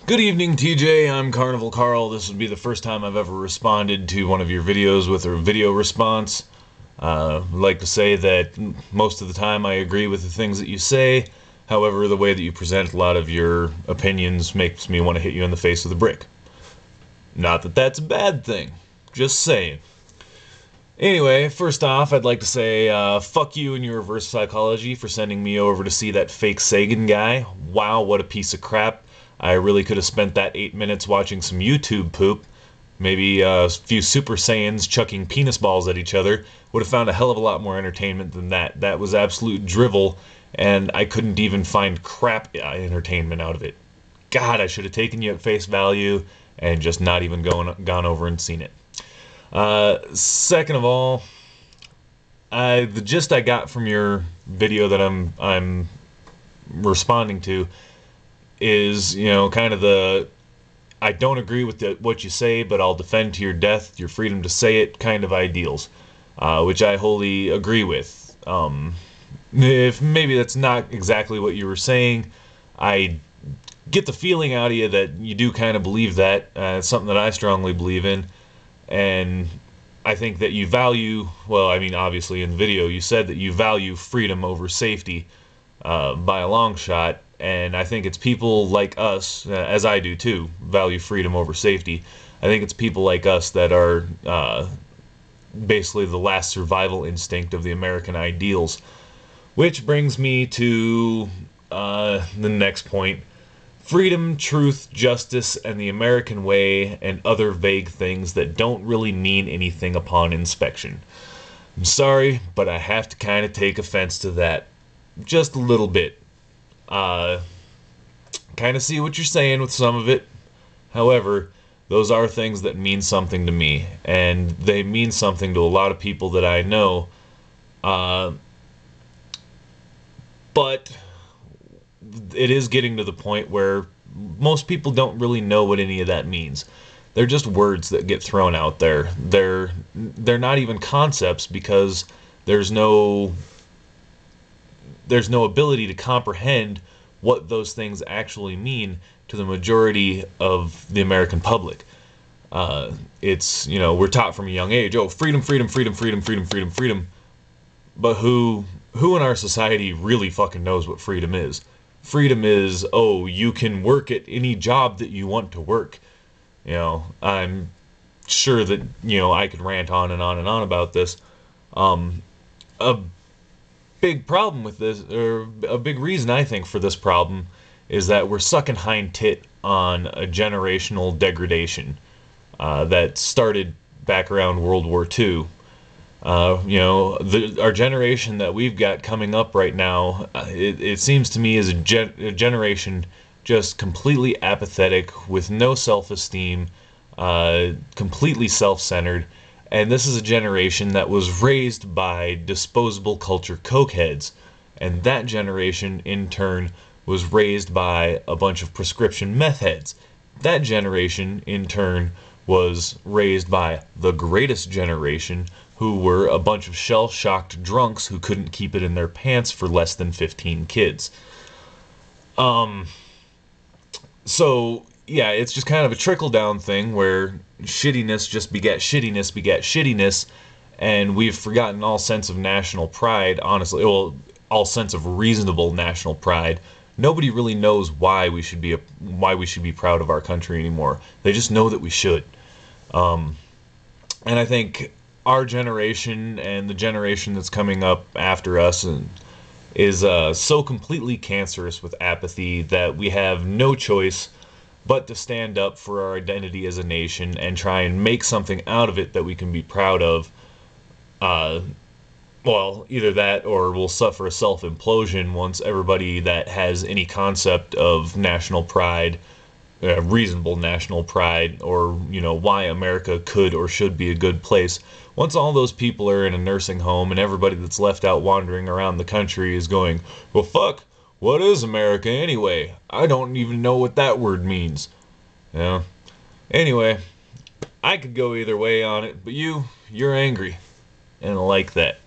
Good evening, TJ. I'm Carnival Carl. This would be the first time I've ever responded to one of your videos with a video response. I'd like to say that most of the time I agree with the things that you say. However, the way that you present a lot of your opinions makes me want to hit you in the face with a brick. Not that that's a bad thing. Just saying. Anyway, first off, I'd like to say fuck you and your reverse psychology for sending me over to see that fake Sagan guy. Wow, what a piece of crap. I really could have spent that 8 minutes watching some YouTube poop. Maybe a few Super Saiyans chucking penis balls at each other. Would have found a hell of a lot more entertainment than that. That was absolute drivel, and I couldn't even find crap entertainment out of it. God, I should have taken you at face value and just not even gone over and seen it. Second of all, the gist I got from your video that I'm responding to is, kind of the I don't agree with what you say, but I'll defend to your death your freedom to say it kind of ideals, which I wholly agree with. If maybe that's not exactly what you were saying, I get the feeling out of you that you do kind of believe that. It's something that I strongly believe in. And I think that you value, well, I mean, obviously in the video you said that you value freedom over safety by a long shot, and I think it's people like us, as I do too, value freedom over safety. I think it's people like us that are basically the last survival instinct of the American ideals. Which brings me to the next point. Freedom, truth, justice, and the American way, and other vague things that don't really mean anything upon inspection. I'm sorry, but I have to kind of take offense to that. Just a little bit. Kind of see what you're saying with some of it. However, those are things that mean something to me, and they mean something to a lot of people that I know. But it is getting to the point where most people don't really know what any of that means. They're just words that get thrown out there. They're not even concepts because there's no ability to comprehend what those things actually mean to the majority of the American public. It's, we're taught from a young age, oh, freedom, freedom, freedom, freedom, freedom, freedom, freedom. But who in our society really fucking knows what freedom is? Freedom is, oh, you can work at any job that you want to work. I'm sure that, I could rant on and on and on about this. A big problem with this, or a big reason I think for this problem, is that we're sucking hind tit on a generational degradation that started back around World War II. Our generation that we've got coming up right now, it seems to me is a generation just completely apathetic, with no self-esteem, completely self-centered, and this is a generation that was raised by disposable culture cokeheads, and that generation, in turn, was raised by a bunch of prescription meth heads. That generation, in turn, was raised by the greatest generation, who were a bunch of shell-shocked drunks who couldn't keep it in their pants for less than 15 kids. So, yeah, it's just kind of a trickle-down thing where shittiness just begat shittiness, and we've forgotten all sense of national pride, honestly. Well, all sense of reasonable national pride. Nobody really knows why we should be proud of our country anymore. They just know that we should. And I think our generation and the generation that's coming up after us is so completely cancerous with apathy that we have no choice but to stand up for our identity as a nation and try and make something out of it that we can be proud of. Well, either that or we'll suffer a self-implosion once everybody that has any concept of national pride, reasonable national pride, or, why America could or should be a good place. Once all those people are in a nursing home and everybody that's left out wandering around the country is going, well, fuck, what is America anyway? I don't even know what that word means. Anyway, I could go either way on it, but you're angry, and I like that.